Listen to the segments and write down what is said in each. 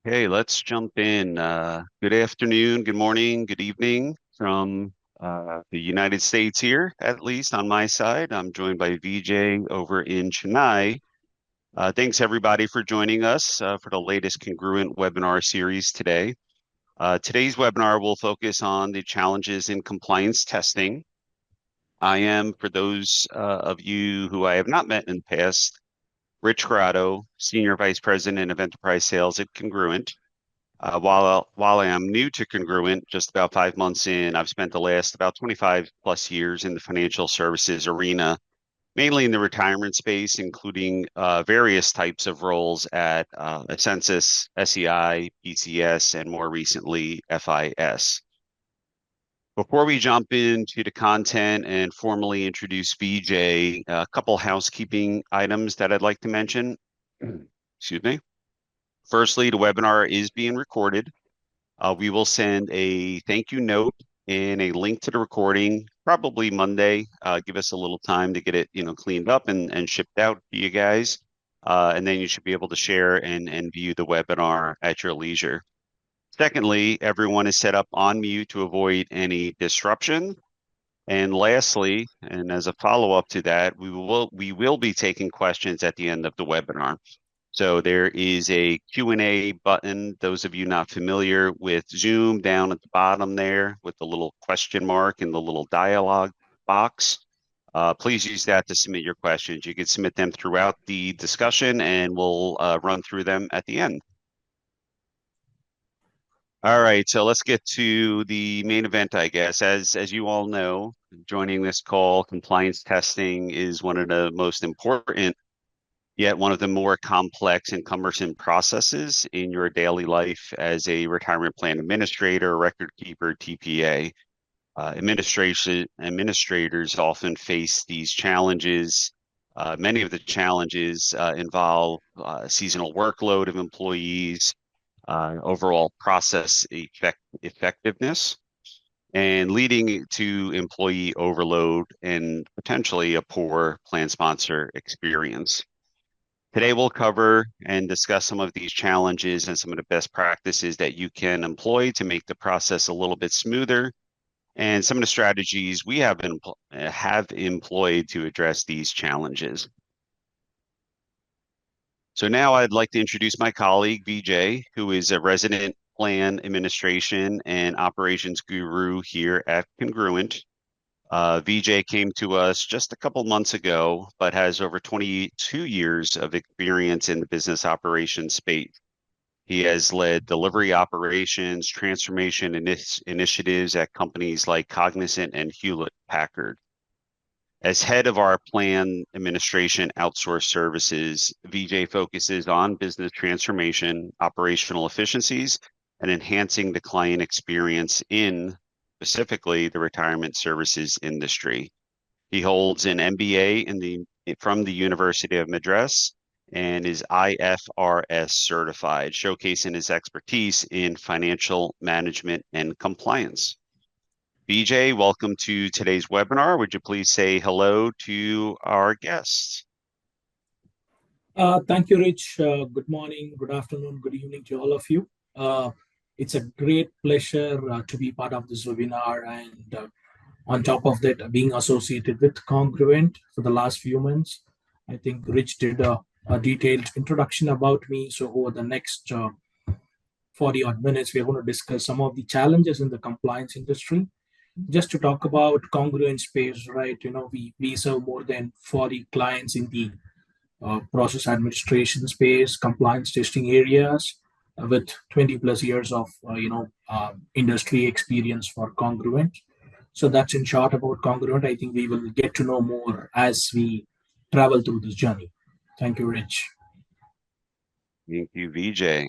Hey, let's jump in. Good afternoon, good morning, good evening from the United States here, at least on my side. I'm joined by Vijay over in Chennai. Thanks everybody for joining us for the latest Congruent Webinar Series today. Today's webinar will focus on the challenges in compliance testing. I am, for those of you who I have not met in the past, Rich Grotto, Senior Vice President of Enterprise Sales at Congruent. While I am new to Congruent, just about 5 months in, I've spent the last about 25 plus years in the financial services arena, mainly in the retirement space, including various types of roles at Census, SEI, PCS, and more recently, FIS. Before we jump into the content and formally introduce Vijay, a couple housekeeping items that I'd like to mention. Excuse me. Firstly, the webinar is being recorded. We will send a thank you note and a link to the recording probably Monday. Give us a little time to get it, cleaned up and shipped out to you guys. And then you should be able to share and view the webinar at your leisure. Secondly, everyone is set up on mute to avoid any disruption. And lastly, and as a follow-up to that, we will be taking questions at the end of the webinar. So there is a Q&A button. Those of you not familiar with Zoom, down at the bottom there with the little question mark and the little dialogue box. Please use that to submit your questions. You can submit them throughout the discussion and we'll run through them at the end. All right, so let's get to the main event, I guess. As you all know, joining this call, compliance testing is one of the most important, yet one of the more complex and cumbersome processes in your daily life as a retirement plan administrator, record keeper, TPA. Administrators often face these challenges. Many of the challenges involve seasonal workload of employees, overall process effectiveness, and leading to employee overload and potentially a poor plan sponsor experience. Today, we'll cover and discuss some of these challenges and some of the best practices that you can employ to make the process a little bit smoother, and some of the strategies we have employed to address these challenges. So now I'd like to introduce my colleague, Vijay, who is a resident plan administration and operations guru here at Congruent. Vijay came to us just a couple months ago, but has over 22 years of experience in the business operations space. He has led delivery operations, transformation initiatives at companies like Cognizant and Hewlett Packard. As head of our plan administration outsourced services, Vijay focuses on business transformation, operational efficiencies, and enhancing the client experience in specifically the retirement services industry. He holds an MBA from the University of Madras and is IFRS certified, showcasing his expertise in financial management and compliance. Vijay, welcome to today's webinar. Would you please say hello to our guests? Thank you, Rich. Good morning, good afternoon, good evening to all of you. It's a great pleasure to be part of this webinar, and on top of that, being associated with Congruent for the last few months. I think Rich did a detailed introduction about me. So over the next 40 odd minutes, we're going to discuss some of the challenges in the compliance industry. Just to talk about Congruent space, right? We serve more than 40 clients in the process administration space, compliance testing areas, with 20 plus years of industry experience for Congruent. So that's in short about Congruent. I think we will get to know more as we travel through this journey. Thank you, Rich. Thank you, Vijay.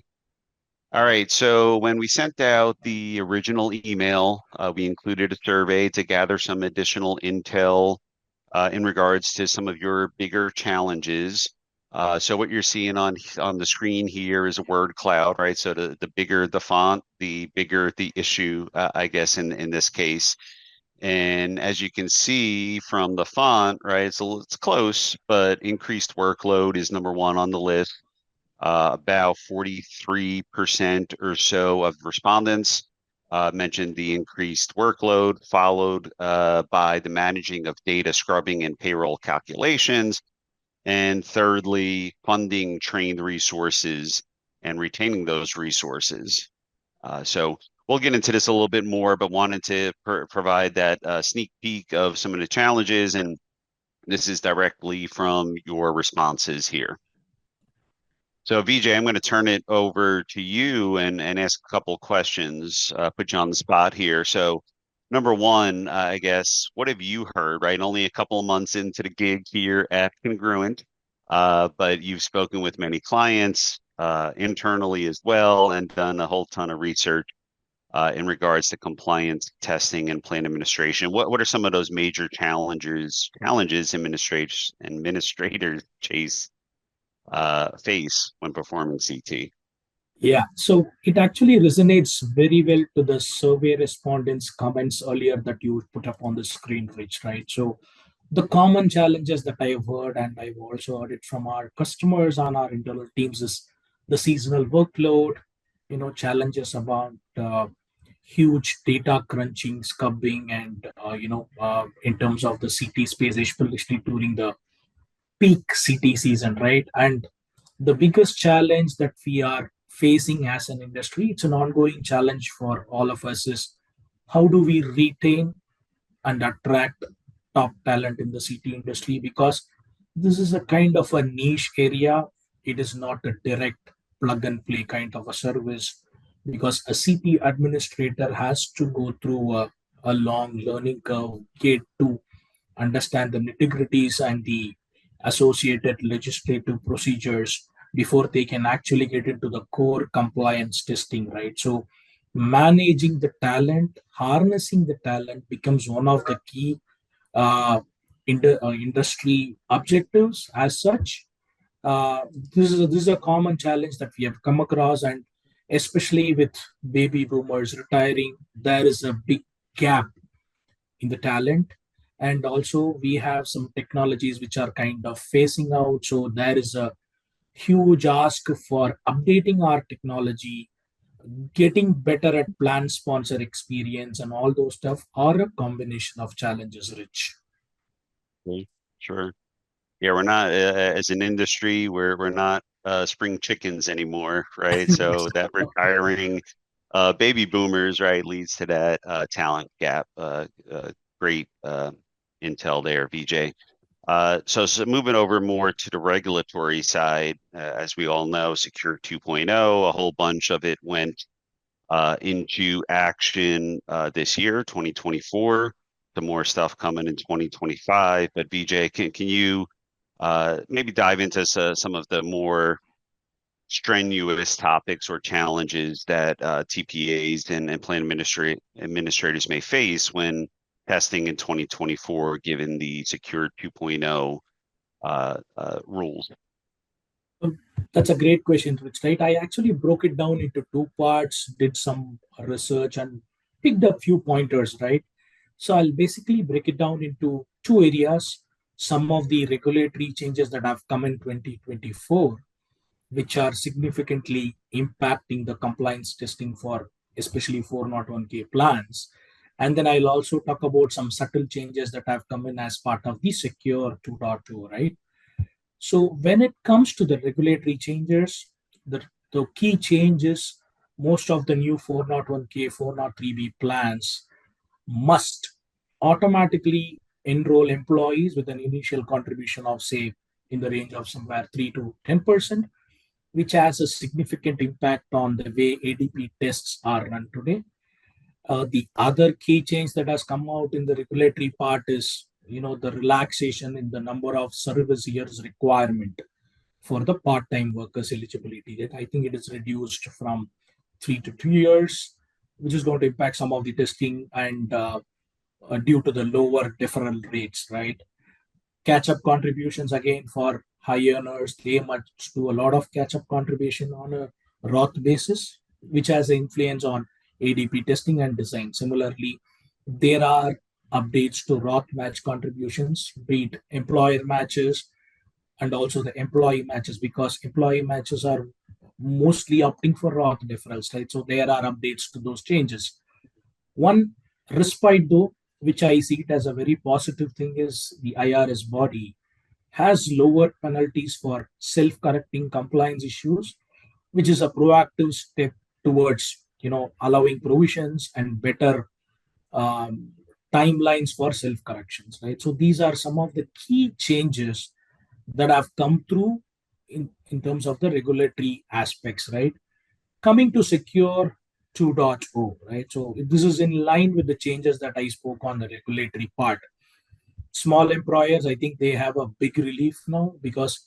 All right, so when we sent out the original email, we included a survey to gather some additional intel in regards to some of your bigger challenges. So what you're seeing on the screen here is a word cloud, right? So the bigger the font, the bigger the issue, I guess, in this case. And as you can see from the font, right, it's close, but increased workload is number one on the list. About 43% or so of respondents mentioned the increased workload, followed by the managing of data scrubbing and payroll calculations. And thirdly, funding trained resources and retaining those resources. So we'll get into this a little bit more, but wanted to provide that sneak peek of some of the challenges. And this is directly from your responses here. So Vijay, I'm going to turn it over to you and ask a couple questions, put you on the spot here. So number one, I guess, what have you heard, right? Only a couple of months into the gig here at Congruent, but you've spoken with many clients internally as well and done a whole ton of research in regards to compliance testing and plan administration. What are some of those major challenges administrators face when performing CT? Yeah, so it actually resonates very well to the survey respondents' comments earlier that you put up on the screen, Rich, right? So the common challenges that I've heard, and I've also heard it from our customers on our internal teams, is the seasonal workload, challenges about huge data crunching, scrubbing, and in terms of the CT space, especially during the peak CT season, right? And the biggest challenge that we are facing as an industry, it's an ongoing challenge for all of us, is how do we retain and attract top talent in the CT industry, because this is a kind of a niche area. It is not a direct plug and play kind of a service, because a CT administrator has to go through a long learning curve, get to understand the nitty-gritties and the associated legislative procedures before they can actually get into the core compliance testing, right? So managing the talent, harnessing the talent becomes one of the key uh, industry objectives as such. Uh, this is a common challenge that we have come across, and especially with baby boomers retiring, there is a big gap in the talent. And also we have some technologies which are kind of phasing out, so there is a huge ask for updating our technology, getting better at plan sponsor experience, and all those stuff are a combination of challenges, Rich. Okay, sure. Yeah, we're not as an industry, we're not spring chickens anymore, right? Yes. So that retiring baby boomers, right, leads to that talent gap. Great intel there, Vijay. So moving over more to the regulatory side, as we all know, Secure 2.0, a whole bunch of it went into action this year, 2024. Some more stuff coming in 2025. But Vijay, can you maybe dive into some of the more strenuous topics or challenges that TPAs and plan administrators may face when testing in 2024, given the Secure 2.0 rules? That's a great question, Rich, right? I actually broke it down into two parts, did some research, and picked up few pointers, right? So I'll basically break it down into two areas. Some of the regulatory changes that have come in 2024, which are significantly impacting the compliance testing for especially 401k plans. And then I'll also talk about some subtle changes that have come in as part of the Secure 2.2, right? So when it comes to the regulatory changes, the key changes, most of the new 401k, 403b plans must automatically enroll employees with an initial contribution of, say, in the range of somewhere 3 to 10%, which has a significant impact on the way ADP tests are run today. The other key change that has come out in the regulatory part is, the relaxation in the number of service years requirement for the part-time workers eligibility. That I think it is reduced from 3 to 2 years, which is going to impact some of the testing, and due to the lower deferral rates, right? Catch-up contributions again for high earners, they must do a lot of catch-up contribution on a Roth basis, which has an influence on ADP testing and design. Similarly, there are updates to Roth match contributions, be it employer matches, and also the employee matches, because employee matches are mostly opting for Roth deferrals, right? So there are updates to those changes. One respite, though, which I see it as a very positive thing, is the IRS body has lower penalties for self-correcting compliance issues, which is a proactive step towards allowing provisions and better um, timelines for self-corrections, right? So these are some of the key changes that have come through in terms of the regulatory aspects, right? Coming to Secure 2.0, right? So this is in line with the changes that I spoke on the regulatory part. Small employers, I think they have a big relief now because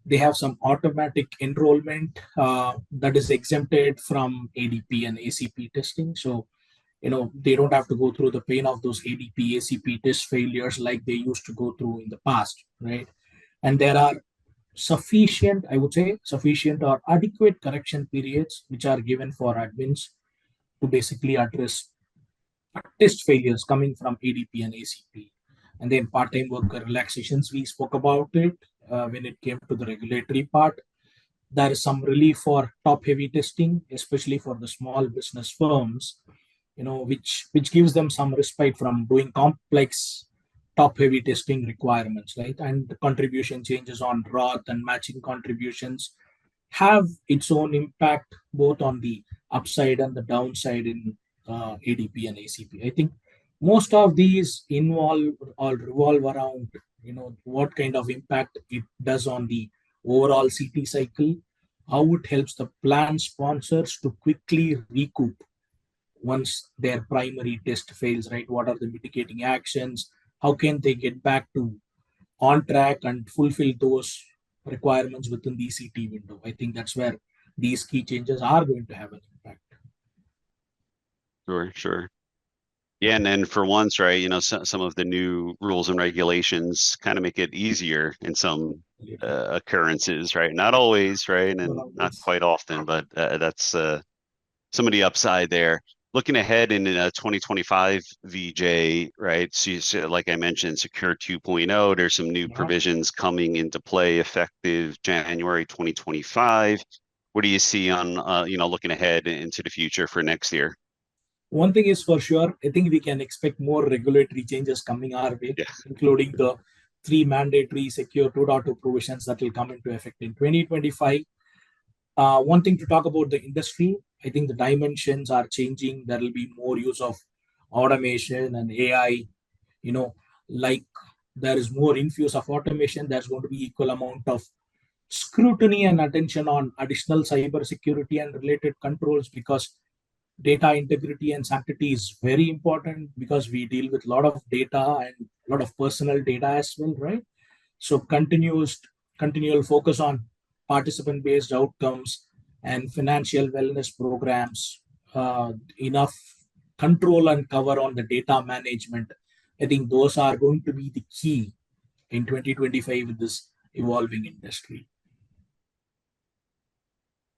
they have some automatic enrollment that is exempted from ADP and ACP testing. So they don't have to go through the pain of those ADP ACP test failures like they used to go through in the past, right? And there are sufficient, I would say, sufficient or adequate correction periods which are given for admins to basically address test failures coming from ADP and ACP. And then part-time worker relaxations, we spoke about it when it came to the regulatory part. There is some relief for top-heavy testing, especially for the small business firms, which gives them some respite from doing complex top-heavy testing requirements, right? And the contribution changes on Roth and matching contributions have its own impact both on the upside and the downside in ADP and ACP. I think most of these involve or revolve around what kind of impact it does on the overall CT cycle, how it helps the plan sponsors to quickly recoup once their primary test fails, right? What are the mitigating actions? How can they get back to on track and fulfill those requirements within the CT window? I think that's where these key changes are going to have an impact. Sure, sure. Yeah, and then for once, right, some of the new rules and regulations kind of make it easier in some occurrences, right? Not always, right, and not quite often, but that's some of the upside there. Looking ahead in 2025, Vijay, right? So like I mentioned, Secure 2.0, there's some new provisions coming into play effective January 2025. What do you see on, looking ahead into the future for next year? One thing is for sure, I think we can expect more regulatory changes coming our way, including the 3 mandatory Secure 2.0 provisions that will come into effect in 2025. One thing to talk about the industry, I think the dimensions are changing. There will be more use of automation and AI. Like there is more infuse of automation, there's going to be equal amount of scrutiny and attention on additional cyber security and related controls, because data integrity and sanctity is very important, because we deal with a lot of data and a lot of personal data as well, right? So continual focus on participant based outcomes and financial wellness programs, enough control and cover on the data management. I think those are going to be the key in 2025 with this evolving industry.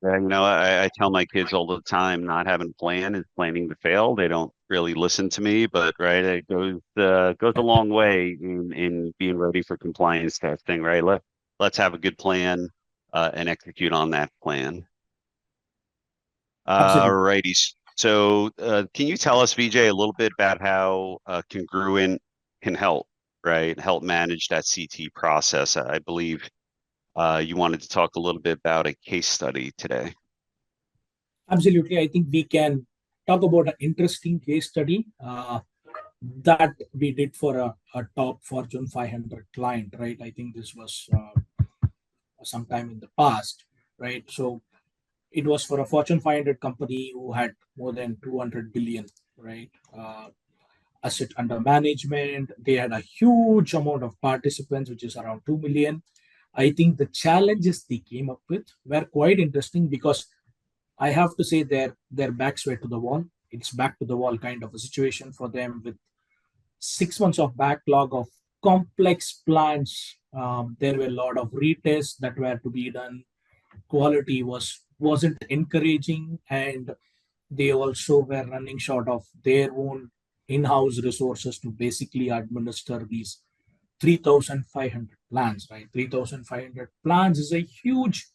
I tell my kids all the time, not having a plan is planning to fail. They don't really listen to me, but right, it goes a long way in being ready for compliance testing, right? Let's have a good plan and execute on that plan. Righty. So can you tell us, Vijay, a little bit about how Congruent can help manage that CT process? I believe you wanted to talk a little bit about a case study today. Absolutely. I think we can talk about an interesting case study that we did for a top Fortune 500 client, right? I think this was sometime in the past, right? So it was for a Fortune 500 company who had more than 200 billion, right? Asset under management. They had a huge amount of participants, which is around 2 million. I think the challenges they came up with were quite interesting, because I have to say their backs were to the wall. It's back to the wall kind of a situation for them, with 6 months of backlog of complex plans. There were a lot of retests that were to be done. Quality wasn't encouraging, and they also were running short of their own in-house resources to basically administer these 3,500 plans, right? 3,500 plans is a huge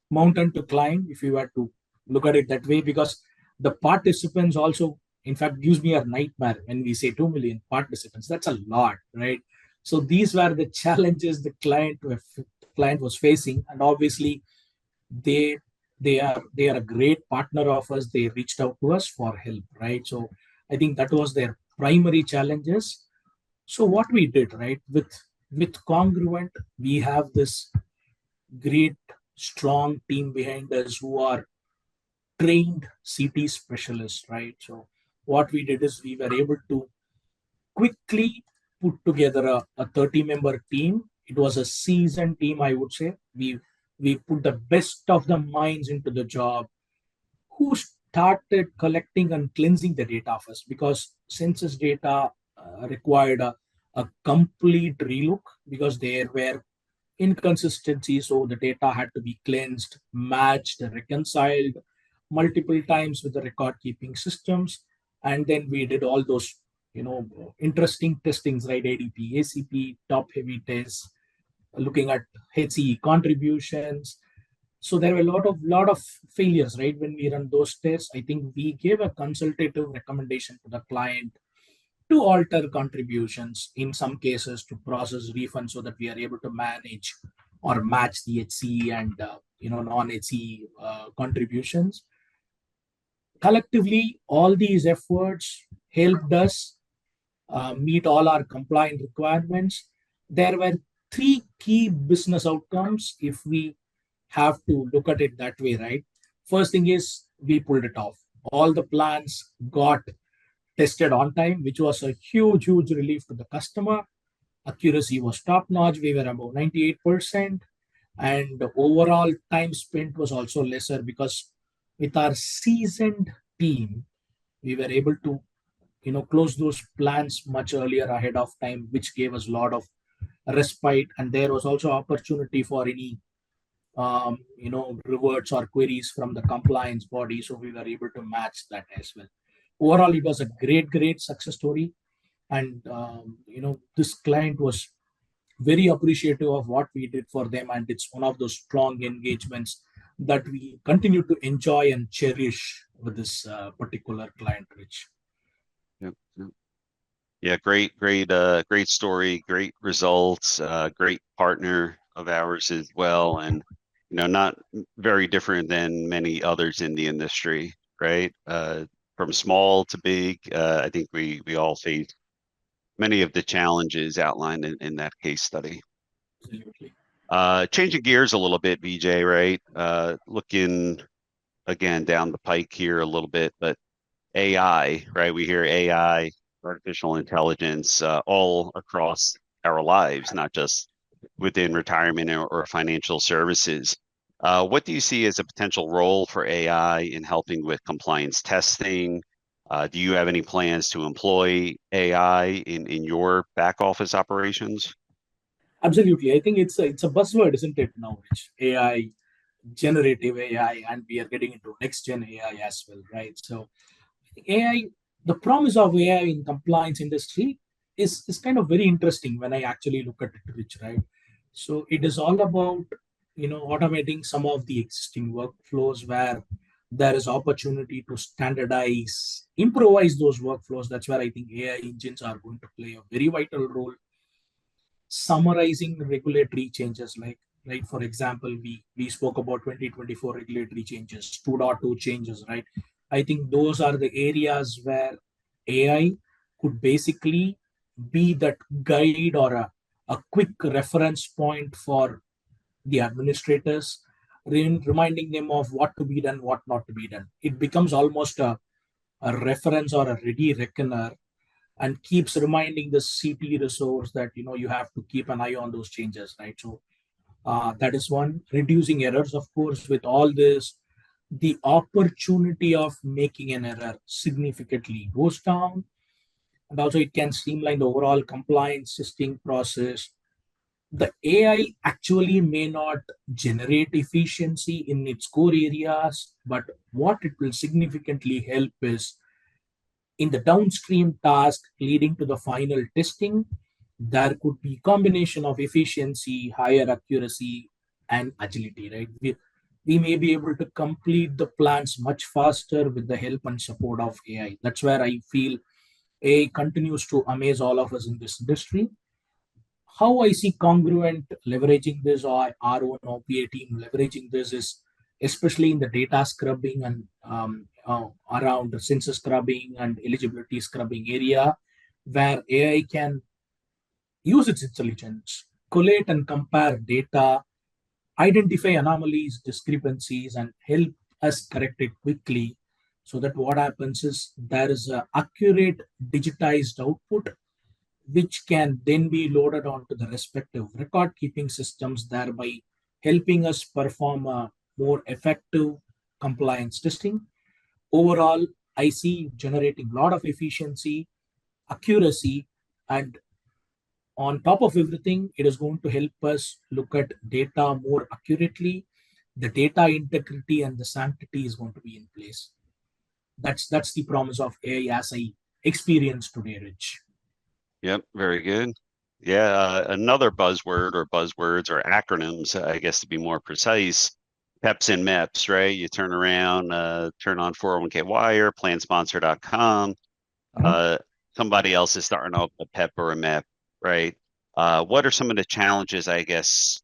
mountain to climb if you were to look at it that way, because the participants also, in fact, gives me a nightmare when we say 2 million participants. That's a lot, right? So these were the challenges the client was facing, and obviously they they are a great partner of us. They reached out to us for help, right? So I think that was their primary challenges. So what we did, right, with Congruent, we have this great strong team behind us who are trained CT specialists, right? So what we did is we were able to quickly put together a 30-member team. It was a seasoned team, I would say. We put the best of the minds into the job, who started collecting and cleansing the data first, because census data required a complete relook, because there were inconsistencies. So the data had to be cleansed, matched, reconciled multiple times with the record keeping systems. And then we did all those, interesting testings, right? ADP, ACP, top heavy tests, looking at HCE contributions. So there were a lot of failures, right? When we run those tests, I think we gave a consultative recommendation to the client to alter contributions, in some cases to process refunds, so that we are able to manage or match the HCE and non-HCE contributions. Collectively, all these efforts helped us meet all our compliant requirements. There were three key business outcomes if we have to look at it that way, right? First thing is we pulled it off. All the plans got tested on time, which was a huge, huge relief to the customer. Accuracy was top notch. We were about 98%. And the overall time spent was also lesser, because with our seasoned team, we were able to close those plans much earlier ahead of time, which gave us a lot of respite. And there was also opportunity for any rewards or queries from the compliance body, so we were able to match that as well. Overall, it was a great success story. And this client was very appreciative of what we did for them, and it's one of those strong engagements that we continue to enjoy and cherish with this particular client, Rich. Yep, yep. Yeah, great story, great results, great partner of ours as well, and not very different than many others in the industry, right? From small to big, I think we all face many of the challenges outlined in that case study. Absolutely. Changing gears a little bit, Vijay, right? Looking again down the pike here a little bit, but AI, right? We hear AI, artificial intelligence, all across our lives, not just within retirement or financial services. What do you see as a potential role for AI in helping with compliance testing? Do you have any plans to employ AI in your back office operations? Absolutely. I think it's a buzzword, isn't it, now, Rich? AI, generative AI, and we are getting into next gen AI as well, right? So AI, the promise of AI in compliance industry is kind of very interesting when I actually look at it, Rich, right? So it is all about automating some of the existing workflows where there is opportunity to standardize, improvise those workflows. That's where I think AI engines are going to play a very vital role. Summarizing regulatory changes, like, right, for example, we spoke about 2024 regulatory changes, 2.2 changes, right? I think those are the areas where AI could basically be that guide or a quick reference point for the administrators, reminding them of what to be done, what not to be done. It becomes almost a reference or a ready reckoner, and keeps reminding the CT resource that you have to keep an eye on those changes, right? So that is one. Reducing errors, of course, with all this, the opportunity of making an error significantly goes down, and also it can streamline the overall compliance testing process. The AI actually may not generate efficiency in its core areas, but what it will significantly help is in the downstream task leading to the final testing. there could be combination of efficiency, higher accuracy, and agility, right? We may be able to complete the plans much faster with the help and support of AI. That's where I feel AI continues to amaze all of us in this industry. How I see Congruent leveraging this, or our own OPA team leveraging this, is especially in the data scrubbing and around the census scrubbing and eligibility scrubbing area, where AI can use its intelligence, collate and compare data, identify anomalies, discrepancies, and help us correct it quickly. So that what happens is there is a accurate digitized output which can then be loaded onto the respective record keeping systems, thereby helping us perform a more effective compliance testing. Overall, I see generating a lot of efficiency, accuracy, and on top of everything, it is going to help us look at data more accurately. The data integrity and the sanctity is going to be in place. That's the promise of AI as I experience today, Rich. Yep, very good. Yeah, another buzzword or buzzwords or acronyms, I guess to be more precise, PEPs and MEPs, right? You turn around, turn on 401k Wire, plansponsor.com. Somebody else is starting off a PEP or a MEP, right? What are some of the challenges, I guess,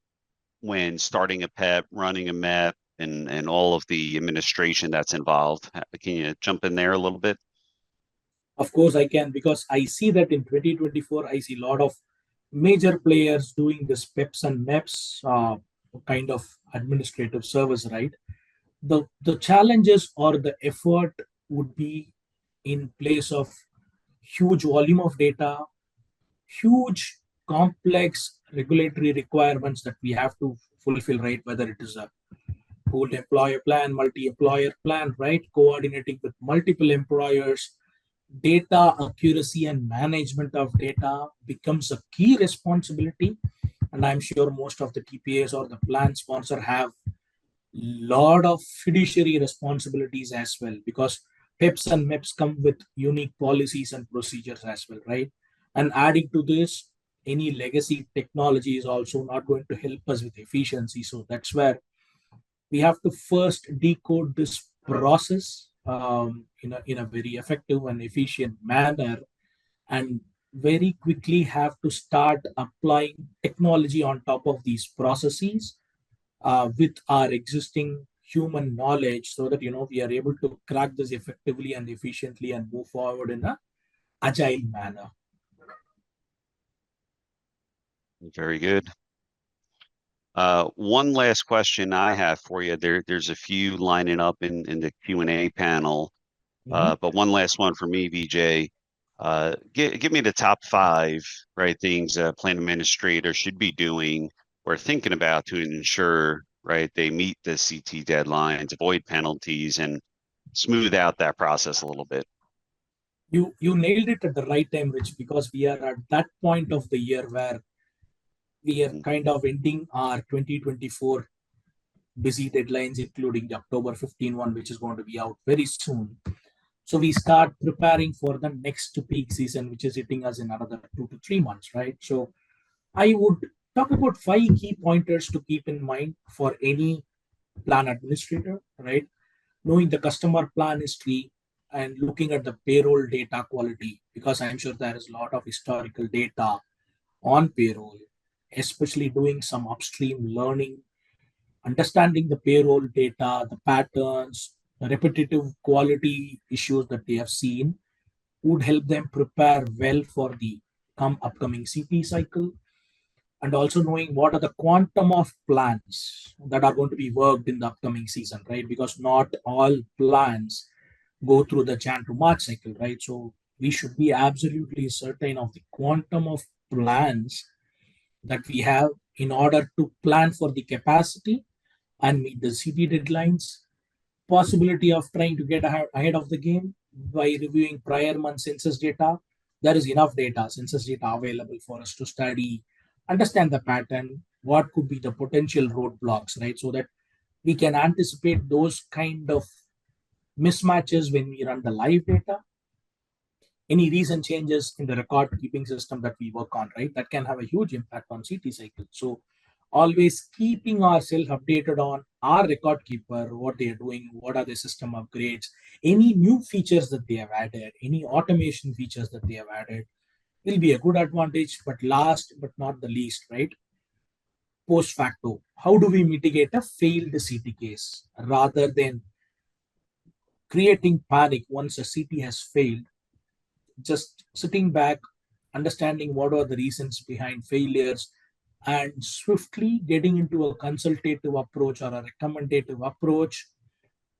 when starting a PEP, running a MEP, and all of the administration that's involved? Can you jump in there a little bit? Of course, I can, because I see that in 2024, I see a lot of major players doing this PEPs and MEPs kind of administrative service, right? The challenges or the effort would be in place of huge volume of data, huge complex regulatory requirements that we have to fulfill, right? Whether it is a pooled employer plan, multi-employer plan, right? Coordinating with multiple employers, data accuracy and management of data becomes a key responsibility. And I'm sure most of the TPAs or the plan sponsor have lot of fiduciary responsibilities as well, because PEPs and MEPs come with unique policies and procedures as well, right? And adding to this, any legacy technology is also not going to help us with efficiency. So that's where we have to first decode this process in a very effective and efficient manner, and very quickly have to start applying technology on top of these processes with our existing human knowledge, so that we are able to crack this effectively and efficiently and move forward in a agile manner. Very good. One last question I have for you. There's a few lining up in the Q&A panel, but one last one for me, Vijay. Give me the top 5, right, things a plan administrator should be doing or thinking about to ensure, right, they meet the CT deadlines, avoid penalties, and smooth out that process a little bit. You nailed it at the right time, Rich, because we are at that point of the year where we are kind of ending our 2024 busy deadlines, including the October 15 one, which is going to be out very soon. So we start preparing for the next peak season, which is hitting us in another 2 to 3 months, right? So I would talk about 5 key pointers to keep in mind for any plan administrator, right? Knowing the customer plan history and looking at the payroll data quality, because I'm sure there is a lot of historical data on payroll, especially doing some upstream learning, understanding the payroll data, the patterns, the repetitive quality issues that they have seen would help them prepare well for the upcoming CP cycle. And also knowing what are the quantum of plans that are going to be worked in the upcoming season, right? Because not all plans go through the Jan to March cycle, right? So we should be absolutely certain of the quantum of plans that we have in order to plan for the capacity and meet the CP deadlines. Possibility of trying to get ahead of the game by reviewing prior month census data. There is enough data, census data available for us to study, understand the pattern, what could be the potential roadblocks, right? So that we can anticipate those kind of mismatches when we run the live data. any recent changes in the record keeping system that we work on, right? That can have a huge impact on CT cycle. So always keeping ourselves updated on our record keeper, what they are doing, what are the system upgrades, any new features that they have added, any automation features that they have added will be a good advantage. But last but not the least, right? Post facto, how do we mitigate a failed CT case rather than creating panic once a CT has failed? Just sitting back, understanding what are the reasons behind failures, and swiftly getting into a consultative approach or a recommendative approach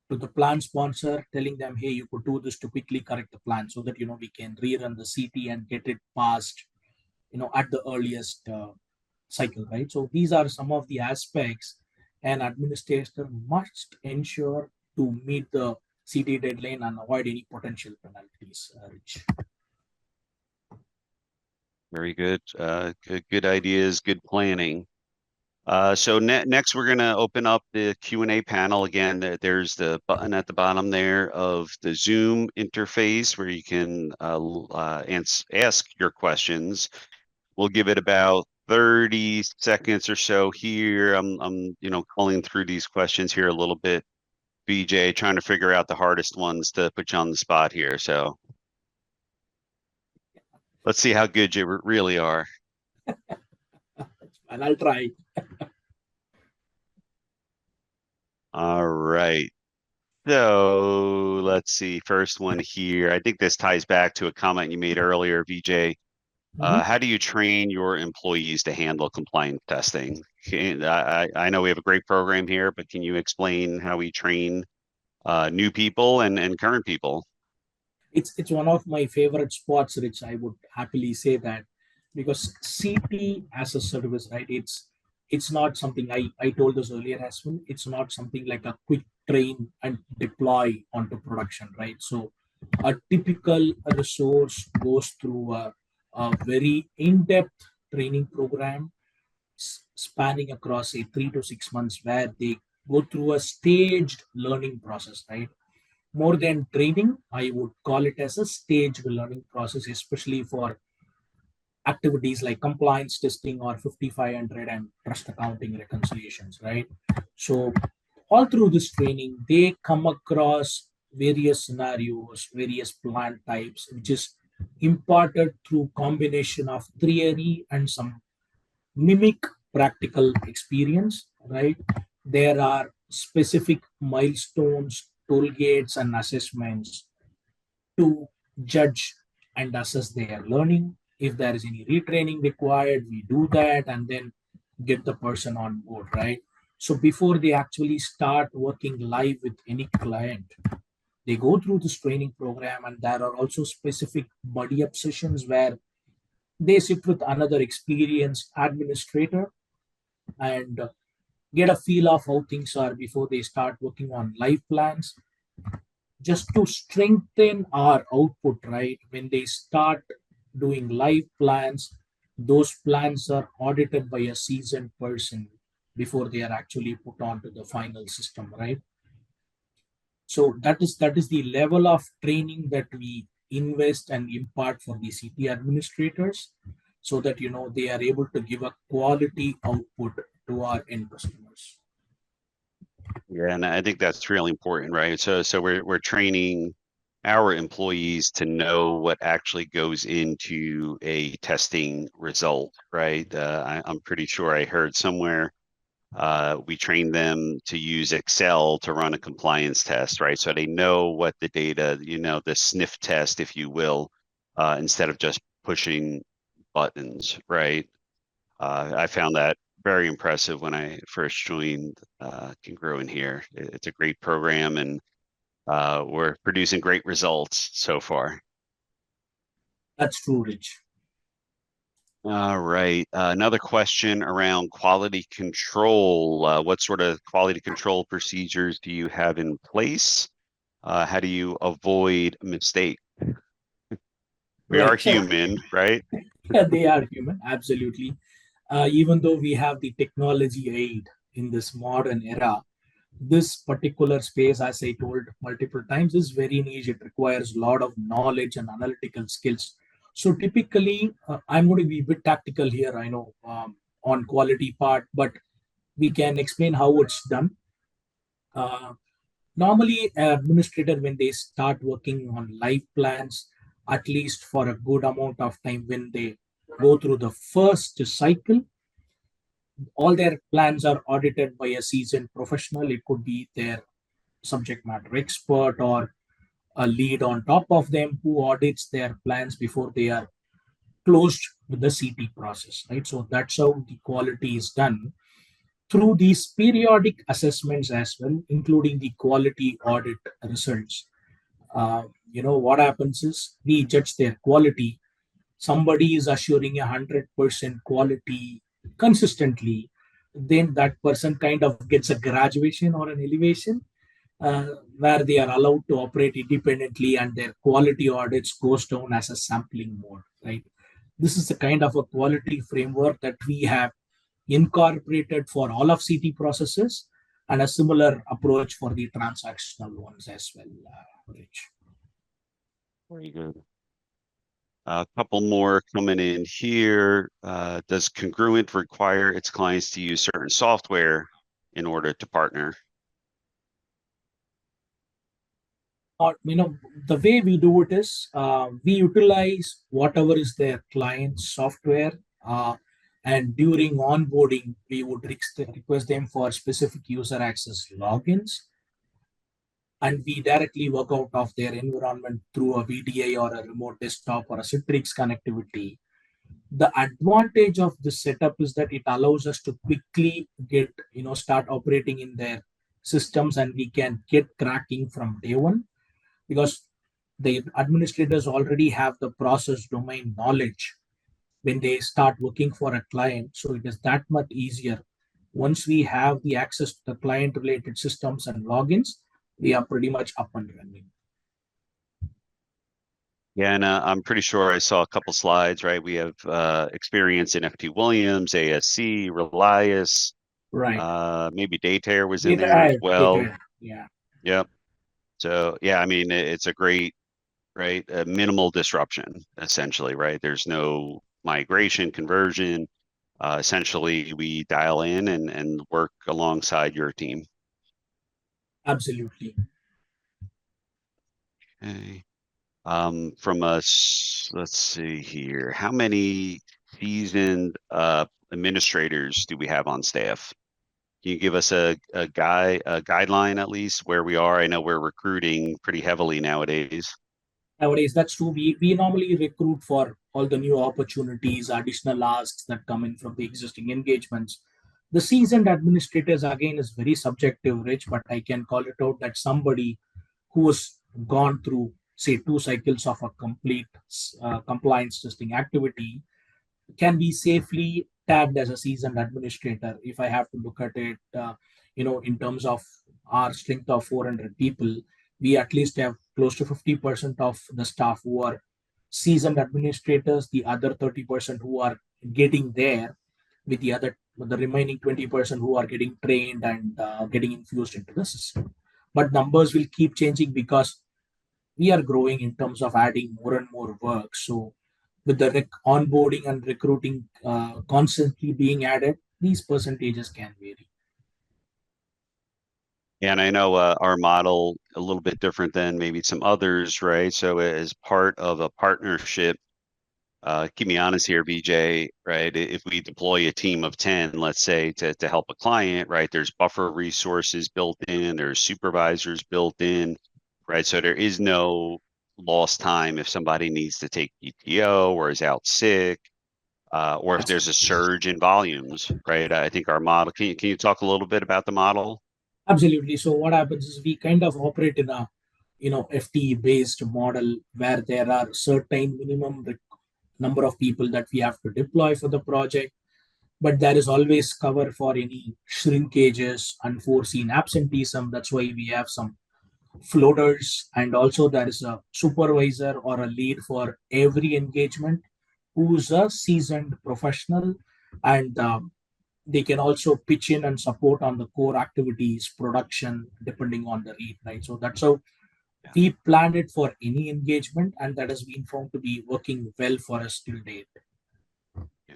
to the plan sponsor, telling them, hey, you could do this to quickly correct the plan so that we can rerun the CT and get it passed at the earliest cycle, right? So these are some of the aspects an administrator must ensure to meet the CT deadline and avoid any potential penalties, Rich. Very good. Good ideas, good planning. So next, we're going to open up the Q&A panel. Again, there's the button at the bottom there of the Zoom interface where you can ask your questions. We'll give it about 30 seconds or so here. I'm calling through these questions here a little bit, Vijay, trying to figure out the hardest ones to put you on the spot here. So let's see how good you really are. And I'll try. All right. So let's see. First one here. I think this ties back to a comment you made earlier, Vijay. How do you train your employees to handle compliance testing? I know we have a great program here, but can you explain how we train new people and current people? It's one of my favorite spots, Rich. I would happily say that, because CT as a service, right? It's not something I told this earlier as well. It's not something like a quick train and deploy onto production, right? So a typical resource goes through a very in-depth training program spanning across a 3 to 6 months, where they go through a staged learning process, right? More than training, I would call it as a staged learning process, especially for activities like compliance testing or 5500 and trust accounting reconciliations, right? So all through this training, they come across various scenarios, various plan types, which is imparted through combination of theory and some mimic practical experience, right? There are specific milestones, toll gates, and assessments to judge and assess their learning. If there is any retraining required, we do that and then get the person on board, right? So before they actually start working live with any client, they go through this training program, and there are also specific buddy up sessions where they sit with another experienced administrator and get a feel of how things are before they start working on live plans, just to strengthen our output, right? When they start doing live plans, those plans are audited by a seasoned person before they are actually put onto the final system, right? So that is the level of training that we invest and impart for the CT administrators, so that they are able to give a quality output to our end customers. Yeah, and I think that's really important, right? So we're training our employees to know what actually goes into a testing result, right? I'm pretty sure I heard somewhere we train them to use Excel to run a compliance test, right? So they know what the data, the sniff test, if you will, instead of just pushing buttons, right? I found that very impressive when I first joined Congruent here. It's a great program, and we're producing great results so far. That's true, Rich. All right. Another question around quality control. What sort of quality control procedures do you have in place? How do you avoid mistake? We are Right. So human, right? yeah, they are human, absolutely. Even though we have the technology aid in this modern era, this particular space, as I told multiple times, is very niche. It requires a lot of knowledge and analytical skills. So typically, I'm going to be a bit tactical here, I know, on quality part, but we can explain how it's done. Uh, Normally, administrator, when they start working on live plans, at least for a good amount of time, when they go through the first cycle, all their plans are audited by a seasoned professional. It could be their subject matter expert or a lead on top of them who audits their plans before they are closed with the CT process, right? So that's how the quality is done through these periodic assessments as well, including the quality audit results. What happens is we judge their quality. Somebody is assuring 100% quality consistently, then that person kind of gets a graduation or an elevation, where they are allowed to operate independently and their quality audits goes down as a sampling mode, right? This is the kind of a quality framework that we have incorporated for all of CT processes, and a similar approach for the transactional ones as well, Rich. Very good. A couple more coming in here. Does Congruent require its clients to use certain software in order to partner? The way we do it is, we utilize whatever is their client software, and during onboarding we would request them for specific user access logins, and we directly work out of their environment through a VDI or a remote desktop or a Citrix connectivity. The advantage of this setup is that it allows us to quickly get, start operating in their systems, and we can get cracking from day one, because the administrators already have the process domain knowledge when they start working for a client. So it is that much easier. Once we have the access to the client related systems and logins, we are pretty much up and running. Yeah, and I'm pretty sure I saw a couple slides, right? We have experience in FT Williams, ASC, Relias, Right. maybe Daytare was in Data, there as well. yeah. Yep. So yeah, I mean, it's a great, right? Minimal disruption, essentially, right? There's no migration, conversion. Essentially, we dial in and work alongside your team. Absolutely. Okay. From us, let's see here. How many seasoned administrators do we have on staff? Can you give us a guideline at least where we are? I know we're recruiting pretty heavily nowadays. Nowadays, that's true. We normally recruit for all the new opportunities, additional asks that come in from the existing engagements. The seasoned administrators, again, is very subjective, Rich, but I can call it out that somebody who has gone through, say, 2 cycles of a complete compliance testing activity can be safely tagged as a seasoned administrator. If I have to look at it, in terms of our strength of 400 people, we at least have close to 50% of the staff who are seasoned administrators, the other 30% who are getting there, with the remaining 20% who are getting trained and getting infused into the system. But numbers will keep changing because we are growing in terms of adding more and more work. So with the onboarding and recruiting constantly being added, these percentages can vary. And I know our model a little bit different than maybe some others, right? So as part of a partnership, keep me honest here, Vijay, right? If we deploy a team of 10, let's say, to help a client, right? There's buffer resources built in, there's supervisors built in, right? So there is no lost time if somebody needs to take PTO or is out sick, or if there's a surge in volumes, right? I think our model, can you talk a little bit about the model? Absolutely. So what happens is we kind of operate in a FTE based model where there are certain minimum number of people that we have to deploy for the project, but there is always cover for any shrinkages, unforeseen absenteeism. That's why we have some floaters, and also there is a supervisor or a lead for every engagement who's a seasoned professional, and they can also pitch in and support on the core activities, production, depending on the need, right? So that's how Yeah. we planned it for any engagement, and that has been found to be working well for us till date. Yeah.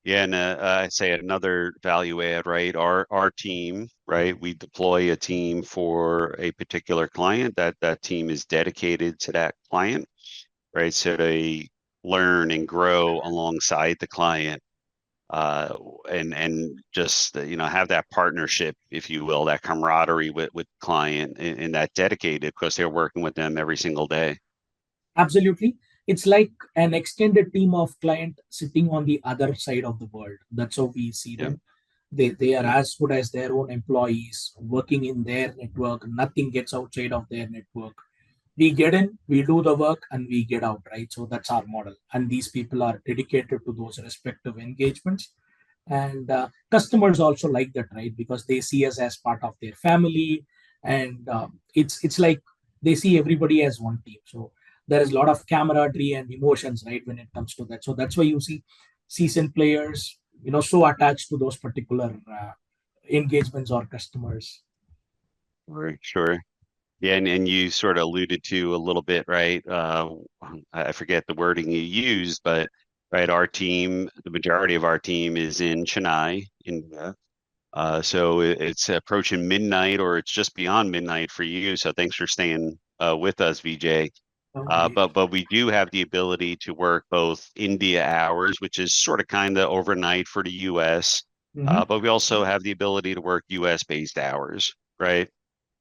Yeah, and I'd say another value add, right? Our team, right? We deploy a team for a particular client. That team is dedicated to that client, right? So they learn and grow alongside the client, uh, and just have that partnership, if you will, that camaraderie with client, and that dedicated because they're working with them every single day. Absolutely. It's like an extended team of client sitting on the other side of the world. That's how we see Yep, them. They are yep. as good as their own employees working in their network. Nothing gets outside of their network. We get in, we do the work, and we get out, right? So that's our model. And these people are dedicated to those respective engagements. And customers also like that, right? Because they see us as part of their family, and it's like they see everybody as one team. So there is a lot of camaraderie and emotions, right, when it comes to that. So that's why you see seasoned players, so attached to those particular engagements or customers. Sure. Yeah, and you sort of alluded to a little bit, right? I forget the wording you used, but right, our team, the majority of our team is in Chennai, India. So it's approaching midnight, or it's just beyond midnight for you. So thanks for staying with us, Vijay. Okay. But we do have the ability to work both India hours, which is sort of kind of overnight for the US, Mhm. but we also have the ability to work US based hours, right?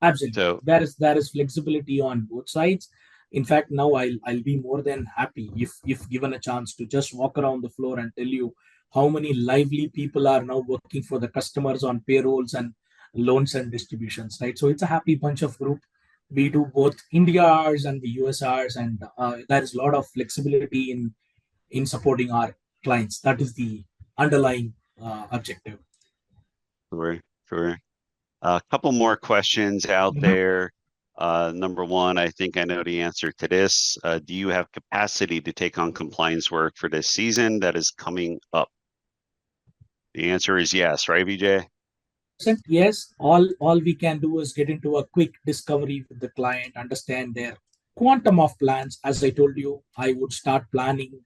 Absolutely. So There is flexibility on both sides. In fact, now I'll be more than happy if given a chance to just walk around the floor and tell you how many lively people are now working for the customers on payrolls and loans and distributions, right? So it's a happy bunch of group. We do both India hours and the US hours, and there is a lot of flexibility in supporting our clients. That is the underlying objective. sure, sure. A couple more questions out Mhm. there. Number one, I think I know the answer to this. Do you have capacity to take on compliance work for this season that is coming up? The answer is yes, right, Vijay? Yes, all we can do is get into a quick discovery with the client, understand their quantum of plans. As I told you, I would start planning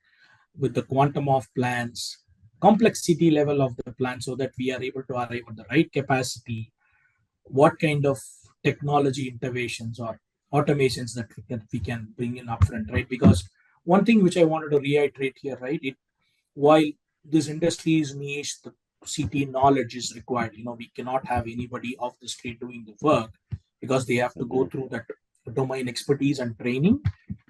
with the quantum of plans, complexity level of the plan, so that we are able to arrive at the right capacity, what kind of technology interventions or automations that we can bring in upfront, right? Because one thing which I wanted to reiterate here, right? While this industry is niche, the CT knowledge is required. We cannot have anybody off the street doing the work because they have to go Mhm. through that domain expertise and training.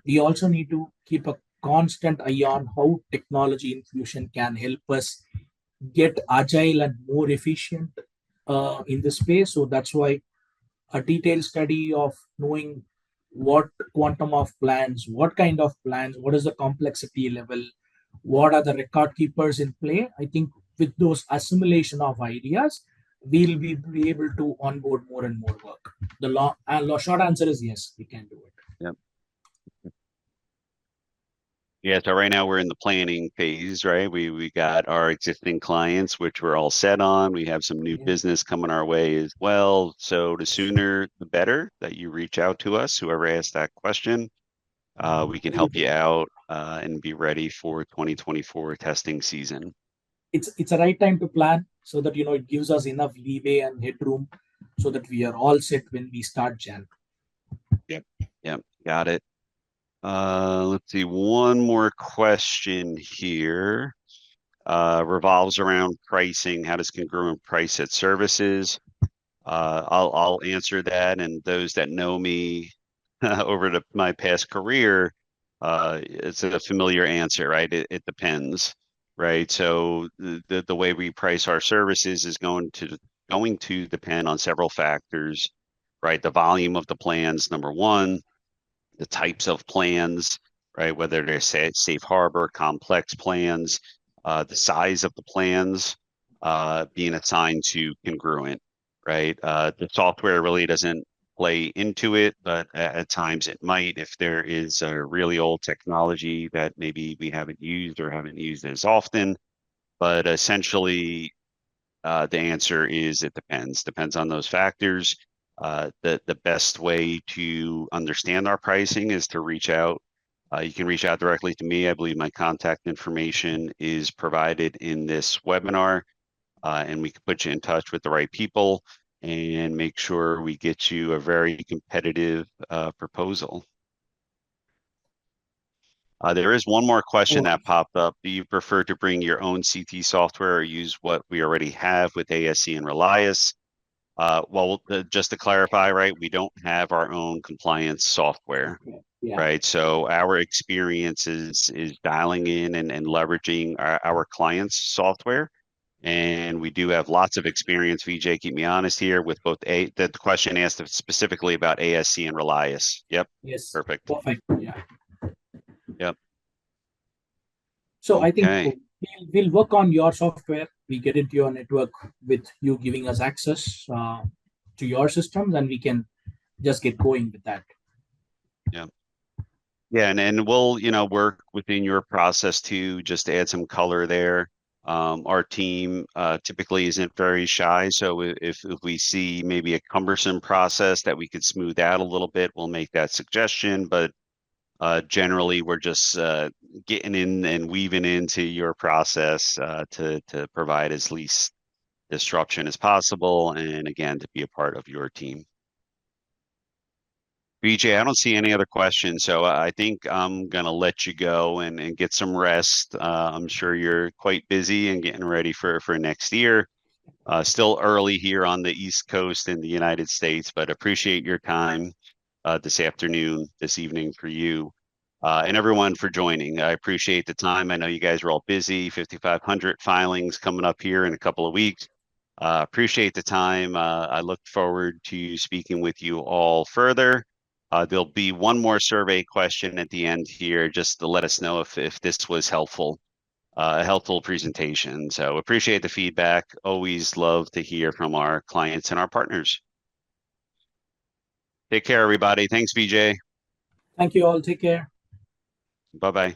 We also need to keep a constant eye on how technology infusion can help us get agile and more efficient in this space. So that's why a detailed study of knowing what quantum of plans, what kind of plans, what is the complexity level, what are the record keepers in play. I think with those assimilation of ideas, we'll be able to onboard more and more work. The short answer is yes, we can do it. Yep. Yeah, so right now we're in the planning phase, right? We got our existing clients, which we're all set on. We have some new Yeah. business coming our way as well. So the sooner the better that you reach out to us, whoever asked that question. We can help you Absolutely. out and be ready for 2024 testing season. It's a right time to plan so that it gives us enough leeway and headroom so that we are all set when we start Jan. Yep. Yep. Got it. Let's see. One more question here. Revolves around pricing. How does Congruent price its services? I'll answer that, and those that know me over my past career, it's a familiar answer, right? It depends, right? So the way we price our services is going to depend on several factors, right? The volume of the plans, number one, the types of plans, right? Whether they're safe harbor, complex plans, the size of the plans being assigned to Congruent, right? The software really doesn't play into it, but at times it might if there is a really old technology that maybe we haven't used or haven't used as often. But essentially, the answer is it depends. Depends on those factors. The best way to understand our pricing is to reach out. You can reach out directly to me. I believe my contact information is provided in this webinar, and we can put you in touch with the right people and make sure we get you a very competitive proposal. There is one more question that popped up. Do you prefer to bring your own CT software or use what we already have with ASC and Relias? Well, just to clarify, right, we don't have our own compliance software, right? So our experience is dialing in and leveraging our clients' software. And we do have lots of experience, Vijay, keep me honest here, with both the question asked specifically about ASC and Relias. Yep. Yes. Perfect. Perfect. Yeah. Yep. So I think we'll work on your software. We get into your network with you giving us access to your systems, and we can just get going with that. Yeah. Yeah, and we'll, work within your process too, just to add some color there. Our team typically isn't very shy, so if we see maybe a cumbersome process that we could smooth out a little bit, we'll make that suggestion. But generally, we're just getting in and weaving into your process to provide as least disruption as possible, and again, to be a part of your team. Vijay, I don't see any other questions, so I think I'm going to let you go and get some rest. I'm sure you're quite busy and getting ready for next year. Still early here on the East Coast in the United States, but appreciate your time this afternoon, this evening for you, and everyone for joining. I appreciate the time. I know you guys are all busy, 5,500 filings coming up here in a couple of weeks. Appreciate the time. I look forward to speaking with you all further. There'll be one more survey question at the end here, just to let us know if this was helpful, a helpful presentation. So appreciate the feedback. Always love to hear from our clients and our partners. Take care, everybody. Thanks, Vijay. Thank you all. Take care. Bye-bye.